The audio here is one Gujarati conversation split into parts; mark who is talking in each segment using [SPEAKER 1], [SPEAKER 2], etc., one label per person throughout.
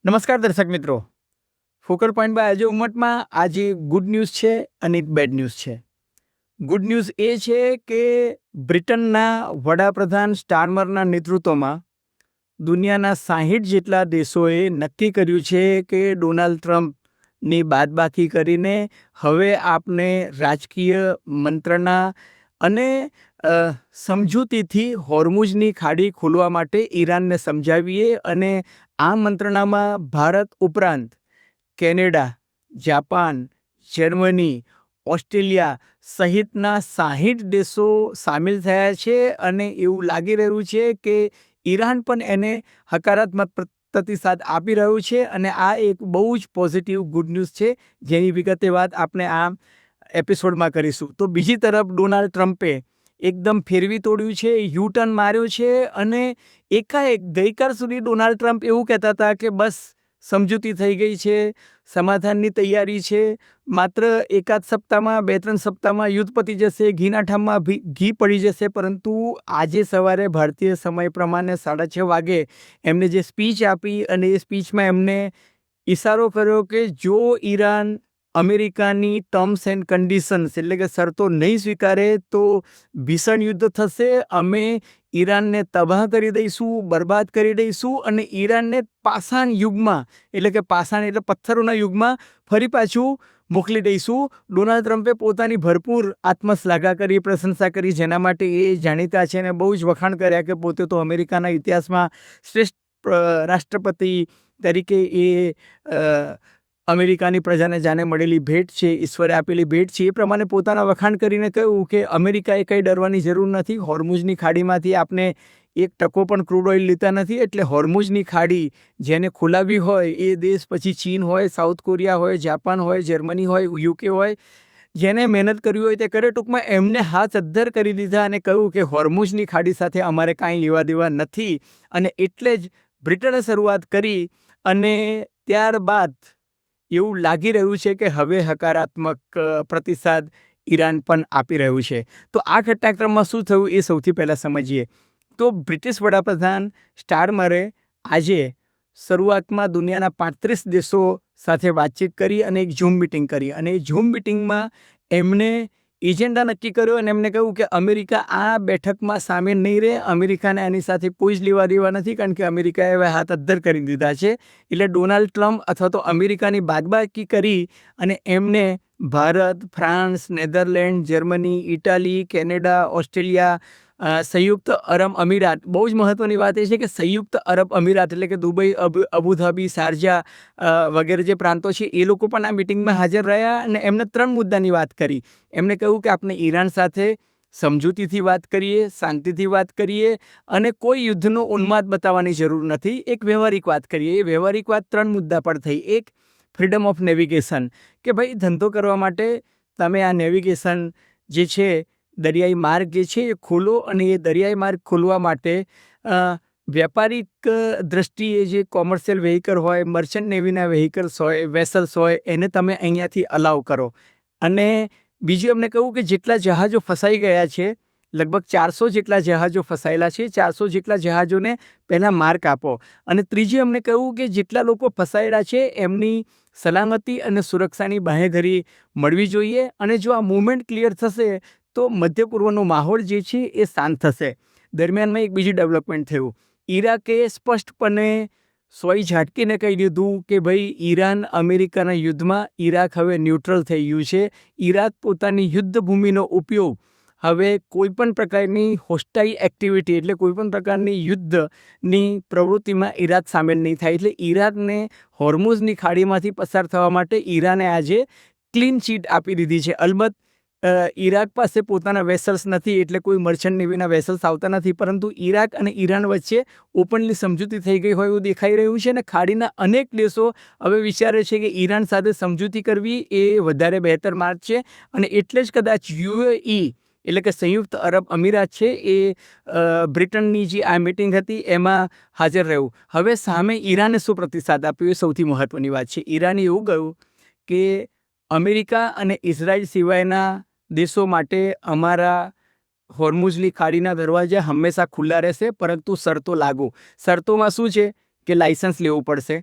[SPEAKER 1] નમસ્કાર દર્શક મિત્રો, ફોકલ પોઈન્ટ બાય આજે ઉમટમાં આજે ગુડ ન્યૂઝ છે અને એક બેડ ન્યૂઝ છે. ગુડ ન્યૂઝ એ છે કે બ્રિટનના વડાપ્રધાન સ્ટારમરના નેતૃત્વમાં દુનિયાના 60 જેટલા દેશોએ નક્કી કર્યું છે કે ડોનાલ્ડ ટ્રમ્પની બાદબાકી કરીને હવે આપણે રાજકીય મંત્રણા અને સમજૂતીથી હોર્મુઝની ખાડી ખોલવા માટે ઈરાનને સમજાવીએ અને આ મંત્રણામાં ભારત ઉપરાંત કેનેડા, જાપાન, જર્મની, ઓસ્ટ્રેલિયા સહિતના 60 દેશો સામેલ થયા છે અને એવું લાગી રહ્યું છે કે ઈરાન પણ એને હકારાત્મક પ્રતિસાદ આપી રહ્યું છે અને આ એક બહુ જ પોઝિટિવ ગુડ ન્યૂઝ છે, જેની વિગતે વાત આપણે આ એપિસોડમાં કરીશું. તો બીજી તરફ ડોનાલ્ડ ટ્રમ્પે એકદમ ફેરવી તોડ્યું છે, યુ ટર્ન માર્યો છે અને એકાએક ગઈકાલ સુધી ડોનાલ્ડ ટ્રમ્પ એવું કહેતા હતા કે બસ સમજૂતી થઈ ગઈ છે, સમાધાનની તૈયારી છે, માત્ર એકાદ સપ્તાહમાં 2-3 સપ્તાહમાં યુદ્ધ પતી જશે, ઘીના ઠામમાં ઘી પડી જશે. પરંતુ આજે સવારે ભારતીય સમય પ્રમાણે 6:30 વાગે એમને જે સ્પીચ આપી અને એ સ્પીચમાં એમને ઇશારો કર્યો કે જો ઈરાન અમેરિકાની ટર્મ્સ એન્ડ કન્ડિશન્સ એટલે કે શરતો નહીં સ્વીકારે તો ભીષણ યુદ્ધ થશે, અમે ઈરાનને તબાહ કરી દઈશું, બરબાદ કરી દઈશું અને ઈરાનને પાષાણ યુગમાં એટલે કે પાષાણ એટલે પથ્થરોના યુગમાં ફરી પાછું મોકલી દઈશું. ડોનાલ્ડ ટ્રમ્પે પોતાની ભરપૂર આત્મશ્લાઘા કરી, પ્રશંસા કરી, જેના માટે એ જાણીતા છે અને બહુ જ વખાણ કર્યા કે પોતે તો અમેરિકાના ઇતિહાસમાં શ્રેષ્ઠ રાષ્ટ્રપતિ તરીકે એ અમેરિકાની પ્રજાને જાણે મળેલી ભેટ છે, ઈશ્વરે આપેલી ભેટ છે. એ પ્રમાણે પોતાના વખાણ કરીને કહ્યું કે અમેરિકાએ કંઈ ડરવાની જરૂર નથી, હોર્મુઝની ખાડીમાંથી આપણે 1% પણ ક્રૂડ ઓઇલ લીધા નથી, એટલે હોર્મુઝની ખાડી જેને ખોલાવી હોય એ દેશ પછી ચીન હોય, સાઉથ કોરિયા હોય, જાપાન હોય, જર્મની હોય, યુકે હોય, જેને મહેનત કરવી હોય તે કરે. ટૂંકમાં એમને હાથ અદ્ધર કરી દીધા અને કહ્યું કે હોર્મુઝની ખાડી સાથે અમારે કાંઈ લેવા દેવા નથી. અને એટલે જ બ્રિટને શરૂઆત કરી અને ત્યારબાદ એવું લાગી રહ્યું છે કે હવે હકારાત્મક પ્રતિસાદ ઈરાન પણ આપી રહ્યું છે. તો આ ઘટનાક્રમમાં શું થયું એ સૌથી પહેલાં સમજીએ. તો બ્રિટિશ વડાપ્રધાન સ્ટારમરે આજે શરૂઆતમાં દુનિયાના 35 દેશો સાથે વાતચીત કરી અને એક ઝૂમ મિટિંગ કરી અને એ ઝૂમ મિટિંગમાં એમણે એજન્ડા નક્કી કર્યો અને એમને કહ્યું કે અમેરિકા આ બેઠકમાં સામેલ નહીં રહે, અમેરિકાને આની સાથે કોઈ જ લેવા દેવા નથી, કારણ કે અમેરિકાએ હવે હાથ અદ્ધર કરી દીધા છે. એટલે ડોનાલ્ડ ટ્રમ્પ અથવા તો અમેરિકાની બાદબાકી કરી અને એમને Bharat, France, Netherland, Germany, Italy, Canada, Australia, સંયુક્ત અરબ અમીરાત, બહુ જ મહત્ત્વની વાત એ છે કે સંયુક્ત અરબ અમીરાત એટલે કે દુબઈ, અબુધાબી, શારજા વગેરે જે પ્રાંતો છે એ લોકો પણ આ મિટિંગમાં હાજર રહ્યા અને એમને 3 મુદ્દાની વાત કરી. એમણે કહ્યું કે આપણે ઈરાન સાથે સમજૂતીથી વાત કરીએ, શાંતિથી વાત કરીએ અને કોઈ યુદ્ધનો ઉન્માદ બતાવવાની જરૂર નથી, એક વ્યવહારિક વાત કરીએ. એ વ્યવહારિક વાત 3 મુદ્દા પર થઈ. એક, ફ્રીડમ ઓફ નેવિગેશન, કે ભાઈ ધંધો કરવા માટે તમે આ નેવિગેશન જે છે, દરિયાઈ માર્ગ જે છે એ ખોલો અને એ દરિયાઈ માર્ગ ખોલવા માટે વ્યાપારિક દ્રષ્ટિએ જે કોમર્શિયલ વ્હીકલ હોય, મર્ચન્ટ નેવીના વ્હીકલ્સ હોય, વેસલ્સ હોય, એને તમે અહીંયાથી અલાઉ કરો. અને બીજું એમને કહ્યું કે જેટલા જહાજો ફસાઈ ગયા છે, લગભગ 400 જેટલા જહાજો ફસાયેલા છે, 400 જેટલા જહાજોને પહેલાં માર્ક આપો. અને ત્રીજું એમને કહ્યું કે જેટલા લોકો ફસાયેલા છે એમની સલામતી અને સુરક્ષાની બાંહેધરી મળવી જોઈએ અને જો આ મૂવમેન્ટ ક્લિયર થશે તો મધ્ય પૂર્વનો માહોલ જે છે એ શાંત થશે. દરમિયાનમાં એક બીજું ડેવલપમેન્ટ થયું. ઈરાકે સ્પષ્ટપણે સોય ઝાટકીને કહી દીધું કે ભાઈ ઈરાન અમેરિકાના યુદ્ધમાં ઈરાક હવે ન્યુટ્રલ થઈ ગયું છે. ઈરાક પોતાની યુદ્ધ ભૂમિનો ઉપયોગ હવે કોઈપણ પ્રકારની હોસ્ટાઇલ એક્ટિવિટી એટલે કોઈપણ પ્રકારની યુદ્ધની પ્રવૃત્તિમાં ઈરાક સામેલ નહીં થાય. એટલે ઈરાકને હોર્મુઝની ખાડીમાંથી પસાર થવા માટે ઈરાને આજે ક્લીન ચીટ આપી દીધી છે. અલબત્ત ઈરાક પાસે પોતાના વેસલ્સ નથી એટલે કોઈ મર્ચન્ટ નેવીના વેસલ્સ આવતા નથી, પરંતુ ઈરાક અને ઈરાન વચ્ચે ઓપનલી સમજૂતી થઈ ગઈ હોય એવું દેખાઈ રહ્યું છે અને ખાડીના અનેક દેશો હવે વિચારે છે કે ઈરાન સાથે સમજૂતી કરવી એ વધારે બહેતર માર્ગ છે અને એટલે જ કદાચ યુએઈ એટલે કે સંયુક્ત અરબ અમીરાત છે એ બ્રિટનની જે આ મિટિંગ હતી એમાં હાજર રહ્યું. હવે સામે ઈરાને શું પ્રતિસાદ આપ્યો એ સૌથી મહત્ત્વની વાત છે. ઈરાને એવું કહ્યું કે અમેરિકા અને ઇઝરાયલ સિવાયના દેશો માટે અમારા હોર્મુઝની ખાડીના દરવાજા હંમેશા ખુલ્લા રહેશે, પરંતુ શરતો લાગુ. શરતોમાં શું છે કે લાઇસન્સ લેવું પડશે,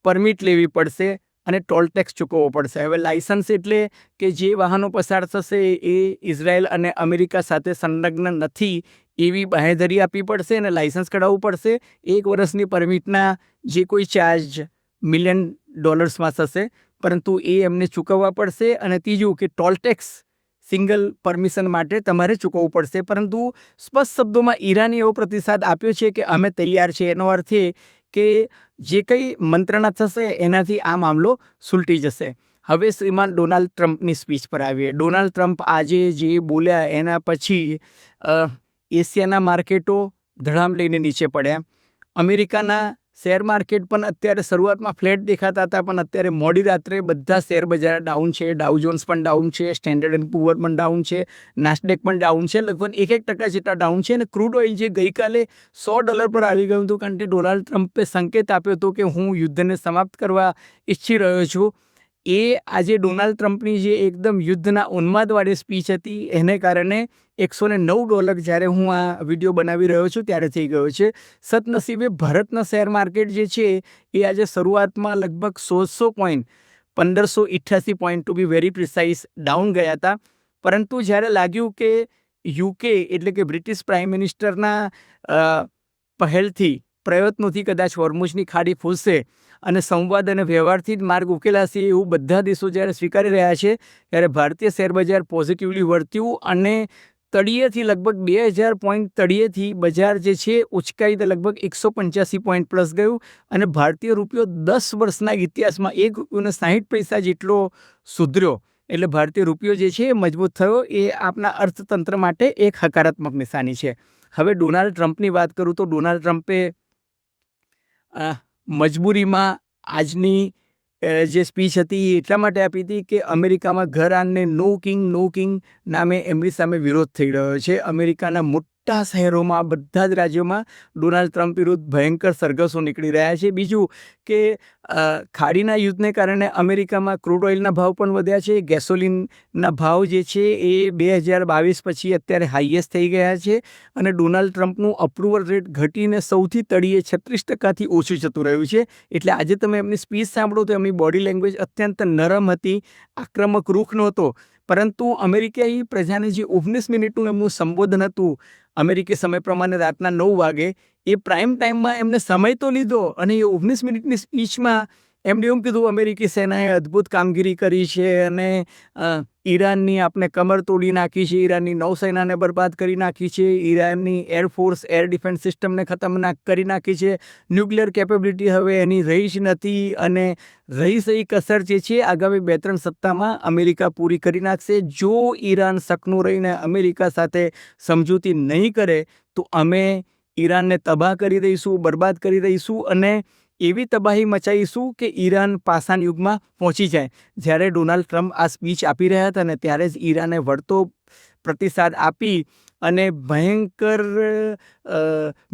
[SPEAKER 1] પરમિટ લેવી પડશે અને ટોલ ટેક્સ ચૂકવવો પડશે. હવે લાયસન્સ એટલે કે જે વાહનો પસાર થશે એ ઇઝરાયલ અને અમેરિકા સાથે સંલગ્ન નથી એવી બાંહેધરી આપવી પડશે અને લાયસન્સ કઢાવવું પડશે. 1 વર્ષની પરમિટના જે કોઈ ચાર્જ $1 મિલિયન થશે, પરંતુ એ એમને ચૂકવવા પડશે. અને ત્રીજું કે ટોલ ટેક્સ સિંગલ પરમિશન માટે તમારે ચૂકવવું પડશે. પરંતુ સ્પષ્ટ શબ્દોમાં ઈરાને એવો પ્રતિસાદ આપ્યો છે કે અમે તૈયાર છે. એનો અર્થ એ કે જે કંઈ મંત્રણા થશે એનાથી આ મામલો સુલટી જશે. હવે શ્રીમાન ડોનાલ્ડ ટ્રમ્પની સ્પીચ પર આવીએ. ડોનાલ્ડ ટ્રમ્પ આજે જે બોલ્યા એના પછી એશિયાના માર્કેટો ધડામ લઈને નીચે પડ્યા. અમેરિકાના શેર માર્કેટ પણ અત્યારે શરૂઆતમાં ફ્લેટ દેખાતા હતા, પણ અત્યારે મોડી રાત્રે બધા શેર બજાર ડાઉન છે. ડાઉ જોન્સ પણ ડાઉન છે, સ્ટેન્ડર્ડ એન્ડ પુઅર પણ ડાઉન છે, નાસ્ડેક પણ ડાઉન છે. લગભગ 1% જેટલા ડાઉન છે. અને ક્રૂડ ઓઇલ જે ગઈકાલે $100 પર આવી ગયું હતું, કારણ કે ડોનાલ્ડ ટ્રમ્પે સંકેત આપ્યો હતો કે હું યુદ્ધને સમાપ્ત કરવા ઈચ્છી રહ્યો છું, એ આજે ડોનાલ્ડ ટ્રમ્પની જે એકદમ યુદ્ધના ઉન્માદવાળી સ્પીચ હતી એને કારણે $109 જ્યારે હું આ વિડીયો બનાવી રહ્યો છું ત્યારે થઈ ગયો છે. સદનસીબે ભારતના શેર માર્કેટ જે છે એ આજે શરૂઆતમાં લગભગ 1600 point 1588 point to be very precise down ગયા હતા. પરંતુ જ્યારે લાગ્યું કે યુકે એટલે કે બ્રિટિશ પ્રાઇમ મિનિસ્ટરના પહેલથી પ્રયત્નોથી કદાચ હોર્મુઝની ખાડી ફૂલશે અને સંવાદ અને વ્યવહારથી જ માર્ગ ઉકેલાશે એવું બધા દેશો જ્યારે સ્વીકારી રહ્યા છે, ત્યારે ભારતીય શેરબજાર પોઝિટિવલી વર્ત્યું અને તળિયેથી લગભગ 2000 પોઈન્ટ તળિયેથી બજાર જે છે ઉચકાઈ લગભગ 185 પોઈન્ટ પ્લસ ગયું. અને ભારતીય રૂપિયો 10 વર્ષના ઇતિહાસમાં $1.60 જેટલો સુધર્યો. એટલે ભારતીય રૂપિયો જે છે એ મજબૂત થયો. એ આપણા અર્થતંત્ર માટે એક હકારાત્મક નિશાની છે. હવે ડોનાલ્ડ ટ્રમ્પની વાત કરું તો ડોનાલ્ડ ટ્રમ્પે મજબૂરીમાં આજની જે સ્પીચ હતી એ એટલા માટે આપી હતી કે અમેરિકામાં ઘર આંગણે નો કિંગ નામે એમની સામે વિરોધ થઈ રહ્યો છે. અમેરિકાના મોટા શહેરોમાં બધા જ રાજ્યોમાં ડોનાલ્ડ ટ્રમ્પ વિરુદ્ધ ભયંકર સરઘસો નીકળી રહ્યા છે. બીજું કે ખાડીના યુદ્ધને કારણે અમેરિકામાં ક્રૂડ ઓઇલના ભાવ પણ વધ્યા છે. ગેસોલિનના ભાવ જે છે એ 2022 પછી અત્યારે હાઈએસ્ટ થઈ ગયા છે. અને ડોનાલ્ડ ટ્રમ્પનું અપ્રુવલ રેટ ઘટીને સૌથી તળિયે 36%થી ઓછું જતું રહ્યું છે. એટલે આજે તમે એમની સ્પીચ સાંભળો તો એમની બોડી લેંગ્વેજ અત્યંત નરમ હતી, આક્રમક રૂખ નહોતો. પરંતુ અમેરિકાઈ પ્રજાને જે 19 મિનિટનું એમનું સંબોધન હતું અમેરિકી સમય પ્રમાણે રાતના 9 વાગે, એ પ્રાઇમ ટાઈમમાં એમને સમય તો લીધો અને એ 19 મિનિટની સ્પીચમાં એમણે એમ કીધું અમેરિકી સેનાએ અદ્ભુત કામગીરી કરી છે અને ઈરાનની આપણે કમર તોડી નાખી છે, ઈરાનની નૌસેનાને બરબાદ કરી નાખી છે, ઈરાનની એરફોર્સ એર ડિફેન્સ સિસ્ટમને ખતરનાક કરી નાખી છે, ન્યુક્લિયર કેપેબિલિટી હવે એની રહી જ નથી અને રહી સહી કસર જે છે આગામી 2-3 સપ્તાહમાં અમેરિકા પૂરી કરી નાખશે. જો ઈરાન સકનું રહીને અમેરિકા સાથે સમજૂતી નહીં કરે તો અમે ઈરાનને તબાહ કરી દઈશું, બરબાદ કરી દઈશું અને એવી તબાહી મચાવીશું કે ઈરાન પાષાણ યુગમાં પહોંચી જાય. જ્યારે ડોનાલ્ડ ટ્રમ્પ આ સ્પીચ આપી રહ્યા હતા ને ત્યારે જ ઈરાને વળતો પ્રતિસાદ આપી અને ભયંકર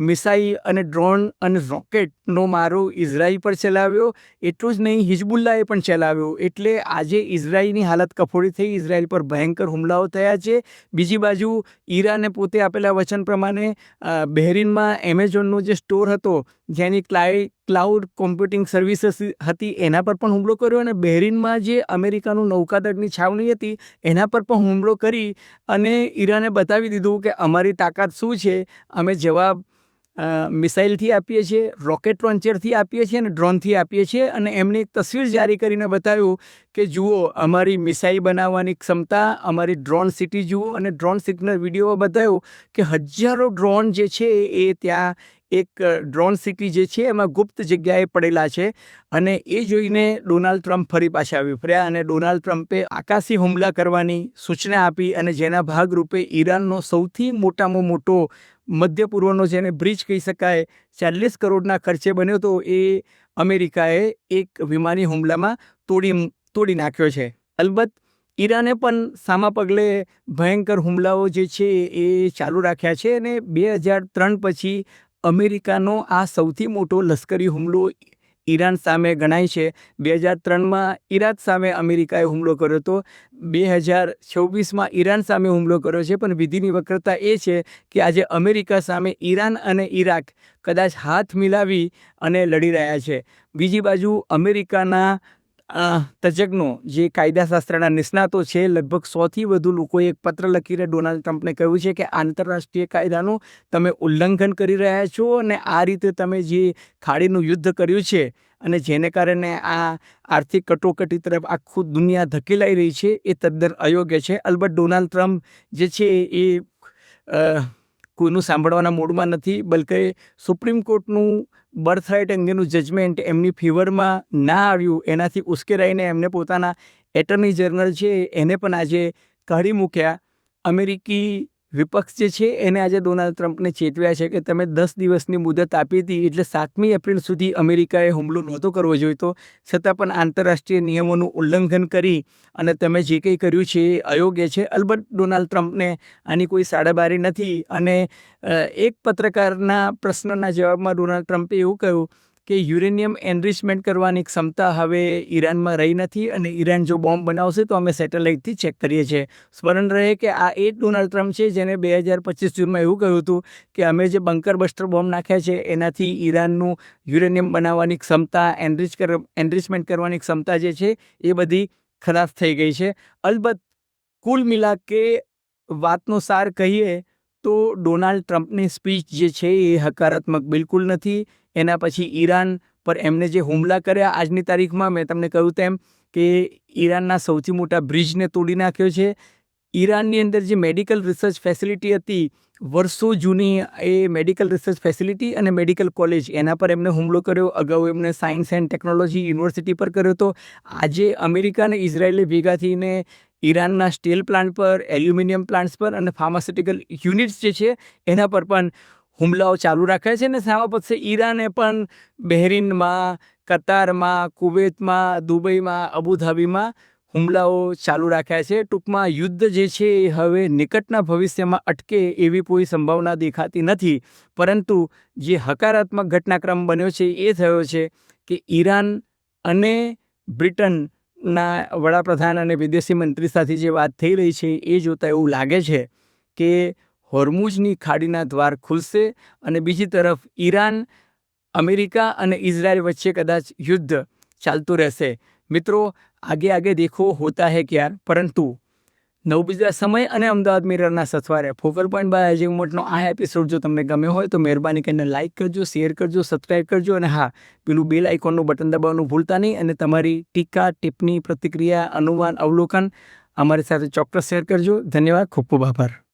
[SPEAKER 1] મિસાઇલ અને ડ્રોન અને રોકેટનો મારો ઇઝરાયલ પર ચલાવ્યો. એટલું જ નહીં, હિઝબુલ્લાએ પણ ચલાવ્યો. એટલે આજે ઇઝરાયલની હાલત કફોડી થઈ, ઇઝરાયલ પર ભયંકર હુમલાઓ થયા છે. બીજી બાજુ ઈરાને પોતે આપેલા વચન પ્રમાણે બહેરીનમાં એમેઝોનનો જે સ્ટોર હતો જેની ક્લાઉડ કોમ્પ્યુટિંગ સર્વિસીસ હતી એના પર પણ હુમલો કર્યો અને બહેરીનમાં જે અમેરિકાનું નૌકાદળની છાવણી હતી એના પર પણ હુમલો કરી અને ઈરાને બતાવી દીધું કે અમારી તાકાત શું છે. અમે જવાબ મિસાઇલથી આપીએ છીએ, રોકેટ લોન્ચરથી આપીએ છીએ અને ડ્રોનથી આપીએ છીએ. અને એમને એક તસવીર જારી કરીને બતાવ્યું કે જુઓ અમારી મિસાઇલ બનાવવાની ક્ષમતા, અમારી ડ્રોન સિટી જુઓ. અને ડ્રોન સિટીનો વિડીયો બતાવ્યો કે હજારો ડ્રોન જે છે એ ત્યાં એક ડ્રોન સિટી જે છે એમાં ગુપ્ત જગ્યાએ પડેલા છે. અને એ જોઈને ડોનાલ્ડ ટ્રમ્પ ફરી પાછા આવી ફર્યા અને ડોનાલ્ડ ટ્રમ્પે આકાશી હુમલા કરવાની સૂચના આપી અને જેના ભાગરૂપે ઈરાનનો સૌથી મોટામાં મોટો મધ્ય પૂર્વનો જેને બ્રિજ કહી શકાય 40 કરોડના ખર્ચે બન્યો હતો એ અમેરિકાએ એક વિમાની હુમલામાં તોડી નાખ્યો છે. અલબત્ત ઈરાને પણ સામા પગલે ભયંકર હુમલાઓ જે છે એ ચાલુ રાખ્યા છે અને 2003 પછી અમેરિકાનો આ સૌથી મોટો લશ્કરી હુમલો ઈરાન સામે ગણાય છે. 2003માં ઈરાક સામે અમેરિકાએ હુમલો કર્યો હતો. 2026માં ઈરાન સામે હુમલો કર્યો છે. પણ વિધિની વક્રતા એ છે કે આજે અમેરિકા સામે ઈરાન અને ઈરાક કદાચ હાથ મિલાવી અને લડી રહ્યા છે. બીજી બાજુ અમેરિકાના તજજ્ઞો, જે કાયદાશાસ્ત્રના નિષ્ણાતો છે, લગભગ 100થી વધુ લોકોએ એક પત્ર લખીને ડોનાલ્ડ ટ્રમ્પને કહ્યું છે કે આંતરરાષ્ટ્રીય કાયદાનું તમે ઉલ્લંઘન કરી રહ્યા છો અને આ રીતે તમે જે ખાડીનું યુદ્ધ કર્યું છે અને જેને કારણે આ આર્થિક કટોકટી તરફ આખું દુનિયા ધકેલાઈ રહી છે એ તદ્દન અયોગ્ય છે. અલબત્ત ડોનાલ્ડ ટ્રમ્પ જે છે એ કોઈનું સાંભળવાના મૂડમાં નથી, બલકે સુપ્રીમ કોર્ટનું બર્થરાઇટ અંગેનું જજમેન્ટ એમની ફેવરમાં ના આવ્યું એનાથી ઉશ્કેરાઈને એમને પોતાના એટર્ની જનરલ છે એને પણ આજે કાઢી મૂક્યા. અમેરિકી વિપક્ષ જે છે એને આજે ડોનાલ્ડ ટ્રમ્પને ચેતવ્યા છે કે તમે 10 દિવસની મુદત આપી હતી, એટલે 7મી એપ્રિલ સુધી અમેરિકાએ હુમલો નહોતો કરવો જોઈતો, છતાં પણ આંતરરાષ્ટ્રીય નિયમોનું ઉલ્લંઘન કરી અને તમે જે કંઈ કર્યું છે એ અયોગ્ય છે. અલબત્ત ડોનાલ્ડ ટ્રમ્પને આની કોઈ સાડાબારી નથી અને એક પત્રકારના પ્રશ્નના જવાબમાં ડોનાલ્ડ ટ્રમ્પે એવું કહ્યું કે યુરેનિયમ એનરિચમેન્ટ કરવાની ક્ષમતા હવે ઈરાનમાં રહી નથી અને ઈરાન જો બોમ્બ બનાવશે તો અમે સેટેલાઇટથી ચેક કરીએ છીએ. સ્મરણ રહે કે આ એ જ ડોનાલ્ડ ટ્રમ્પ છે જેને 2025 જૂનમાં એવું કહ્યું હતું કે અમે જે બંકર બસ્ટર બોમ્બ નાખ્યા છે એનાથી ઈરાનનું યુરેનિયમ બનાવવાની ક્ષમતા, એનરિચમેન્ટ કરવાની ક્ષમતા જે છે એ બધી ખલાસ થઈ ગઈ છે. અલબત્ત કુલ મિલા કે વાતનો સાર કહીએ તો ડોનાલ્ડ ટ્રમ્પની સ્પીચ જે છે એ હકારાત્મક બિલકુલ નથી. એના પછી ઈરાન પર એમને જે હુમલા કર્યા, આજની તારીખમાં મેં તમને કહ્યું તેમ કે ઈરાનના સૌથી મોટા બ્રિજને તોડી નાખ્યો છે. ઈરાનની અંદર જે મેડિકલ રિસર્ચ ફેસિલિટી હતી, વર્ષો જૂની એ મેડિકલ રિસર્ચ ફેસિલિટી અને મેડિકલ કોલેજ, એના પર એમને હુમલો કર્યો. અગાઉ એમને સાયન્સ એન્ડ ટેકનોલોજી યુનિવર્સિટી પર કર્યો હતો. આજે અમેરિકા અને ઇઝરાયેલે ભેગા થઈને ઈરાનના સ્ટીલ પ્લાન્ટ પર, એલ્યુમિનિયમ પ્લાન્ટ્સ પર અને ફાર્માસ્યુટિકલ યુનિટ્સ જે છે એના પર પણ હુમલાઓ ચાલુ રાખ્યા છે. અને સામા પક્ષે ઈરાને પણ બહેરીનમાં, કતારમાં, કુવૈતમાં, દુબઈમાં, અબુધાબીમાં હુમલાઓ ચાલુ રાખ્યા છે. ટૂંકમાં યુદ્ધ જે છે એ હવે નિકટના ભવિષ્યમાં અટકે એવી કોઈ સંભાવના દેખાતી નથી. પરંતુ જે હકારાત્મક ઘટનાક્રમ બન્યો છે એ થયો છે કે ઈરાન અને બ્રિટનના વડાપ્રધાન અને વિદેશી મંત્રી સાથે જે વાત થઈ રહી છે એ જોતાં એવું લાગે છે કે હોર્મુઝની ખાડીના દ્વાર ખુલશે અને બીજી તરફ ઈરાન, અમેરિકા અને ઇઝરાયલ વચ્ચે કદાચ યુદ્ધ ચાલતું રહેશે. મિત્રો, આગે આગે દેખો હોતા હૈ ક્યાર. પરંતુ નવબીજા સમય અને અમદાવાદ મિરરના સથવારે ફોકલ પોઈન્ટ બાય અજય ઉમટનો આ એપિસોડ જો તમને ગમ્યો હોય તો મહેરબાની કરીને લાઇક કરજો, શેર કરજો, સબસ્ક્રાઈબ કરજો અને હા, પેલું બેલ આઇકોનનું બટન દબાવવાનું ભૂલતા નહીં. અને તમારી ટીકા, ટિપ્પણી, પ્રતિક્રિયા, અનુમાન, અવલોકન અમારી સાથે ચોક્કસ શેર કરજો. ધન્યવાદ. ખૂબ ખૂબ આભાર.